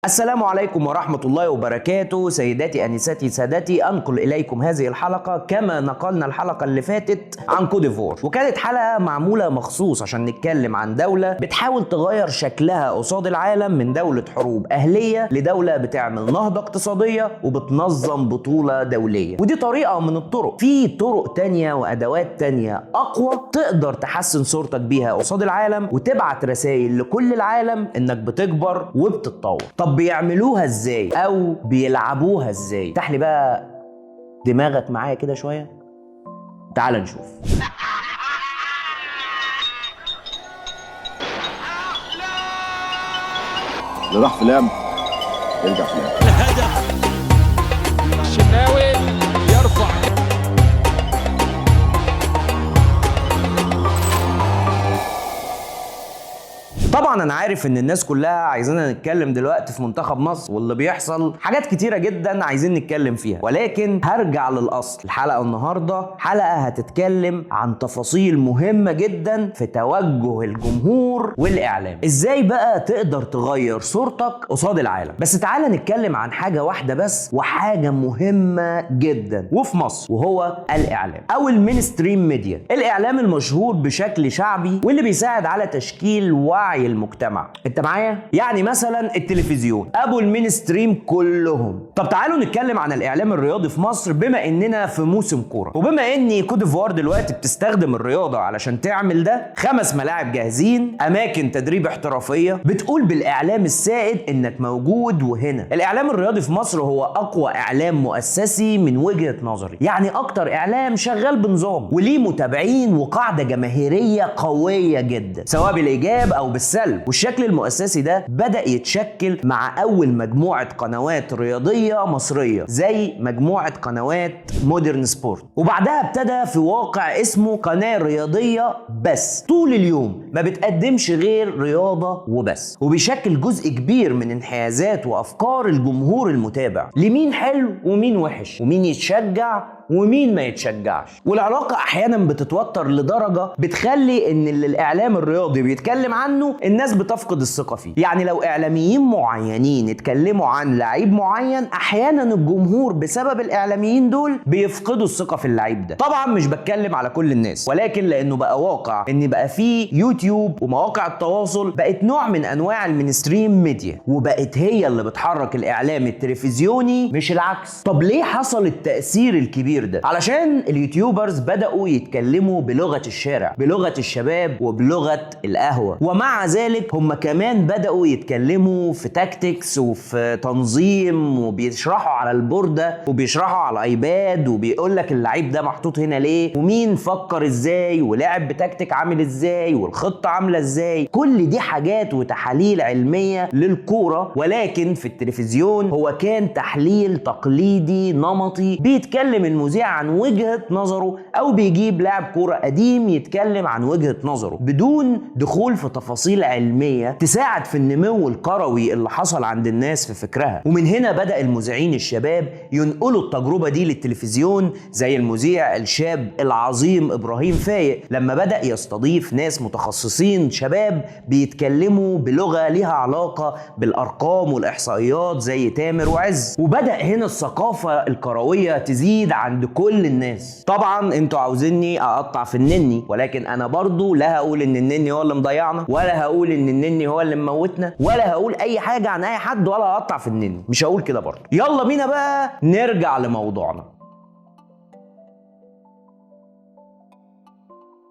السلام عليكم ورحمة الله وبركاته. سيداتي أنساتي سادتي، أنقل إليكم هذه الحلقة كما نقلنا الحلقة اللي فاتت عن كوت ديفوار، وكانت حلقة معمولة مخصوص عشان نتكلم عن دولة بتحاول تغير شكلها قصاد العالم من دولة حروب أهلية لدولة بتعمل نهضة اقتصادية وبتنظم بطولة دولية. ودي طريقة من الطرق، في طرق تانية وأدوات تانية أقوى تقدر تحسن صورتك بيها قصاد العالم وتبعت رسائل لكل العالم إنك بتكبر وبتتطور. طب بيعملوها ازاي او بيلعبوها ازاي؟ افتح لي بقى دماغك معايا كده شويه، تعال نشوف. اللي راح فلام يرجع فلام. الهدف الشناوي يرفع. طبعا انا عارف ان الناس كلها عايزانا نتكلم دلوقتي في منتخب مصر واللي بيحصل، حاجات كتيرة جدا عايزين نتكلم فيها، ولكن هرجع للاصل. الحلقة النهاردة حلقة هتتكلم عن تفاصيل مهمة جدا في توجه الجمهور والاعلام، ازاي بقى تقدر تغير صورتك قصاد العالم. بس تعالى نتكلم عن حاجة واحدة بس، وحاجة مهمة جدا وفي مصر، وهو الاعلام او المينستريم ميديا، الاعلام المشهور بشكل شعبي واللي بيساعد على تشكيل وعي المجتمع. انت معايا؟ يعني مثلا التلفزيون ابو المينستريم كلهم. طب تعالوا نتكلم عن الاعلام الرياضي في مصر، بما اننا في موسم كوره، وبما ان كوت ديفوار دلوقتي بتستخدم الرياضه علشان تعمل ده. 5 ملاعب جاهزين، اماكن تدريب احترافيه، بتقول بالاعلام السائد انك موجود. وهنا الاعلام الرياضي في مصر هو اقوى اعلام مؤسسي من وجهه نظري، يعني اكتر اعلام شغال بنظام وليه متابعين وقاعده جماهيريه قويه جدا، سواء بالايجاب او بالسلب. والشكل المؤسسي ده بدأ يتشكل مع أول مجموعة قنوات رياضية مصرية زي مجموعة قنوات مودرن سبورت، وبعدها ابتدى في واقع اسمه قناة رياضية بس، طول اليوم ما بتقدمش غير رياضة وبس، وبيشكل جزء كبير من انحيازات وأفكار الجمهور المتابع، لمين حلو ومين وحش ومين يتشجع ومين ما يتشجعش. والعلاقة احيانا بتتوتر لدرجة بتخلي ان اللي الاعلام الرياضي بيتكلم عنه الناس بتفقد الثقة فيه. يعني لو اعلاميين معينين اتكلموا عن لعيب معين، احيانا الجمهور بسبب الاعلاميين دول بيفقدوا الثقة في اللعيب ده. طبعا مش بتكلم على كل الناس، ولكن لانه بقى واقع ان بقى فيه يوتيوب ومواقع التواصل بقت نوع من انواع المينستريم ميديا، وبقت هي اللي بتحرك الاعلام التلفزيوني مش العكس. طب ليه حصل التأثير الكبير ده؟ علشان اليوتيوبرز بدأوا يتكلموا بلغة الشارع، بلغة الشباب وبلغة القهوة، ومع ذلك هم كمان بدأوا يتكلموا في تاكتكس وفي تنظيم، وبيشرحوا على البوردة وبيشرحوا على الايباد، وبيقول لك اللعيب ده محطوط هنا ليه ومين فكر ازاي ولعب بتكتيك عامل ازاي والخطة عاملة ازاي. كل دي حاجات وتحاليل علمية للكورة، ولكن في التلفزيون هو كان تحليل تقليدي نمطي، بيتكلم المذيع عن وجهة نظره او بيجيب لاعب كورة قديم يتكلم عن وجهة نظره بدون دخول في تفاصيل علمية تساعد في النمو الكروي اللي حصل عند الناس في فكرها. ومن هنا بدأ المذيعين الشباب ينقلوا التجربة دي للتلفزيون، زي المذيع الشاب العظيم إبراهيم فايق لما بدأ يستضيف ناس متخصصين شباب بيتكلموا بلغة لها علاقة بالأرقام والإحصائيات زي تامر وعز، وبدأ هنا الثقافة الكروية تزيد عند كل الناس. طبعا انتوا عاوزيني اقطع في النني، ولكن انا برضو لا هقول ان النني هو اللي مضيعنا، ولا هقول ان النني هو اللي مموتنا، ولا هقول اي حاجة عن اي حد، ولا اقطع في النني، مش هقول كده برضو. يلا بينا بقى نرجع لموضوعنا.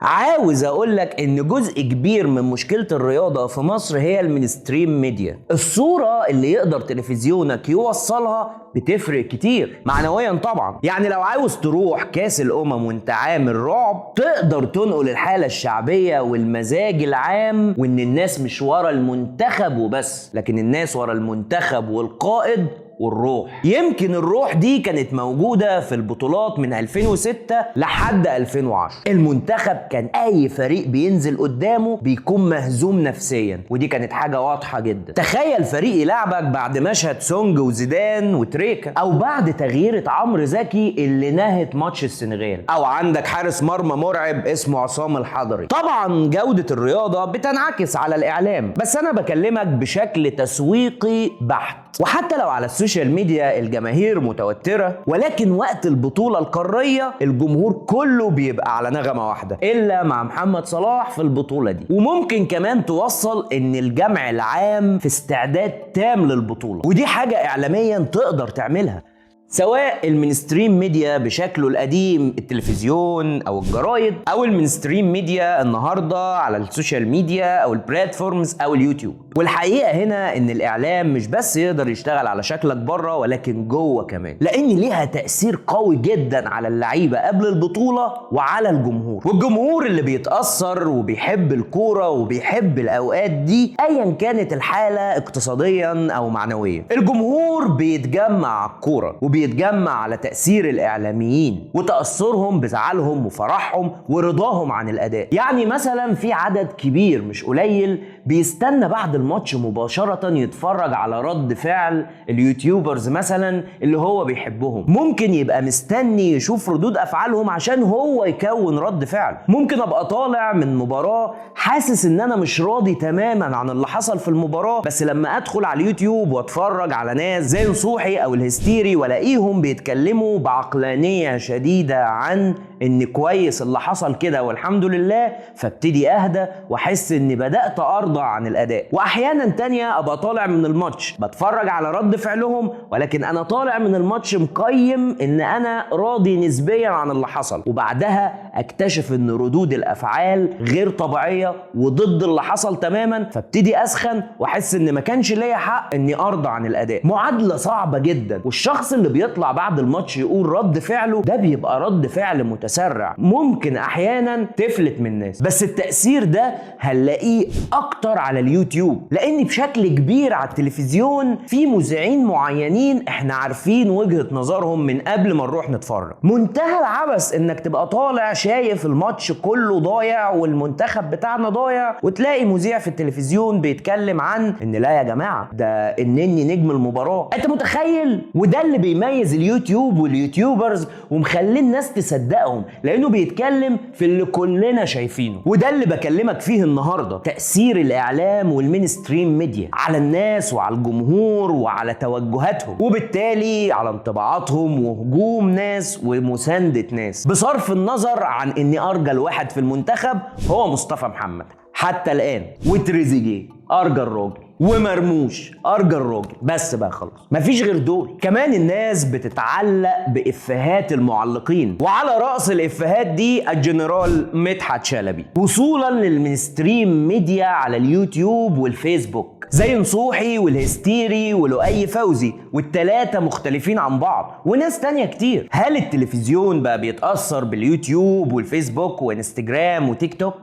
عاوز اقولك ان جزء كبير من مشكلة الرياضة في مصر هي المينستريم ميديا. الصورة اللي يقدر تلفزيونك يوصلها بتفرق كتير معنويا طبعا. يعني لو عاوز تروح كاس الامم وانت عامل رعب، تقدر تنقل الحالة الشعبية والمزاج العام، وان الناس مش ورا المنتخب وبس، لكن الناس ورا المنتخب والقائد والروح. يمكن الروح دي كانت موجودة في البطولات من 2006 لحد 2010. المنتخب كان اي فريق بينزل قدامه بيكون مهزوم نفسيا، ودي كانت حاجة واضحة جدا. تخيل فريق يلعبك بعد مشهد سونج وزيدان وتريكا، او بعد تغييرة عمرو زكي اللي نهت ماتش السنغال، او عندك حارس مرمى مرعب اسمه عصام الحضري. طبعا جودة الرياضة بتنعكس على الاعلام، بس انا بكلمك بشكل تسويقي بحت. وحتى لو على السوشيال ميديا الجماهير متوترة، ولكن وقت البطولة القارية الجمهور كله بيبقى على نغمة واحدة، إلا مع محمد صلاح في البطولة دي. وممكن كمان توصل إن الجمع العام في استعداد تام للبطولة، ودي حاجة إعلاميا تقدر تعملها، سواء المينستريم ميديا بشكله القديم التلفزيون او الجرايد، او المينستريم ميديا النهارده على السوشيال ميديا او البلاتفورمز او اليوتيوب. والحقيقه هنا ان الاعلام مش بس يقدر يشتغل على شكلك بره، ولكن جوه كمان، لان ليها تاثير قوي جدا على اللعيبه قبل البطوله وعلى الجمهور. والجمهور اللي بيتاثر وبيحب الكوره وبيحب الاوقات دي ايا كانت الحاله اقتصاديا او معنويا. الجمهور بيتجمع على الكوره بيتجمع على تأثير الإعلاميين وتأثرهم بزعلهم وفرحهم ورضاهم عن الأداء. يعني مثلا في عدد كبير مش قليل بيستنى بعد الماتش مباشرة يتفرج على رد فعل اليوتيوبرز مثلا اللي هو بيحبهم. ممكن يبقى مستني يشوف ردود أفعالهم عشان هو يكون رد فعل. ممكن أبقى طالع من مباراة حاسس إن أنا مش راضي تماما عن اللي حصل في المباراة، بس لما أدخل على اليوتيوب وأتفرج على ناس زي نصوحي أو الهستيري ولاقيهم بيتكلموا بعقلانية شديدة عن ان كويس اللي حصل كده والحمد لله، فابتدي اهدى واحس اني بدأت ارضى عن الاداء. واحيانا تانية ابقى طالع من الماتش بتفرج على رد فعلهم، ولكن انا طالع من الماتش مقيم ان انا راضي نسبيا عن اللي حصل، وبعدها اكتشف ان ردود الافعال غير طبيعية وضد اللي حصل تماما، فابتدي اسخن واحس ان ما كانش ليا حق اني ارضى عن الاداء. معادلة صعبة جدا، والشخص اللي بيطلع بعد الماتش يقول رد فعله ده بيبقى رد فعل متسرع، ممكن احيانا تفلت من الناس، بس التأثير ده هنلاقيه اكتر على اليوتيوب، لان بشكل كبير على التلفزيون في مذيعين معينين احنا عارفين وجهة نظرهم من قبل ما نروح نتفرج. منتهى العبث انك تبقى طالع شايف الماتش كله ضايع والمنتخب بتاعنا ضايع، وتلاقي مذيع في التلفزيون بيتكلم عن ان لا يا جماعة ده انني نجم المباراة. انت متخيل؟ وده اللي بيميز اليوتيوب واليوتيوبرز ومخلي الناس تصدقهم، لانه بيتكلم في اللي كلنا شايفينه. وده اللي بكلمك فيه النهارده، تأثير الاعلام والمينستريم ميديا على الناس وعلى الجمهور وعلى توجهاتهم، وبالتالي على انطباعاتهم وهجوم ناس ومساندة ناس، بصرف النظر عن ان ارجل واحد في المنتخب هو مصطفى محمد حتى الان، وتريزيجيه ارجل راجل، ومرموش ارجل راجل، بس بقى خلاص مفيش غير دول. كمان الناس بتتعلق بافيهات المعلقين، وعلى راس الافيهات دي الجنرال مدحت شلبي، وصولا للمينستريم ميديا على اليوتيوب والفيسبوك زي نصوحي والهستيري ولؤي فوزي، والتلاتة مختلفين عن بعض، وناس تانية كتير. هل التلفزيون بقى بيتأثر باليوتيوب والفيسبوك وانستجرام وتيك توك؟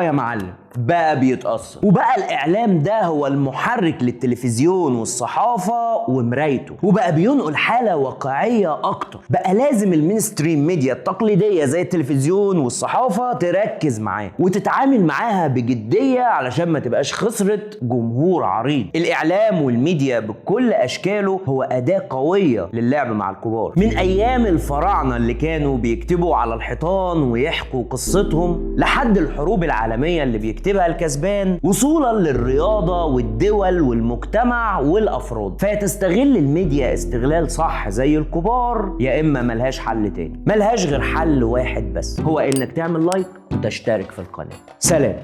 يا معلم بقى بيتأثر، وبقى الإعلام ده هو المحرك للتلفزيون والصحافة ومرايته، وبقى بينقل حالة واقعية أكتر. بقى لازم المينستريم ميديا التقليدية زي التلفزيون والصحافة تركز معاه وتتعامل معاها بجدية علشان ما تبقاش خسرت جمهور عريض. الإعلام والميديا بكل أشكاله هو أداة قوية للعب مع الكبار، من أيام الفراعنة اللي كانوا بيكتبوا على الحيطان ويحكوا قصتهم، لحد الحروب العالمية اللي بيكتبها الكسبان، وصولا للرياضة والدول والمجتمع والأفراد. فتستغل الميديا استغلال صح زي الكبار، يا إما ملهاش حل تاني، ملهاش غير حل واحد بس، هو إنك تعمل لايك وتشترك في القناة. سلام.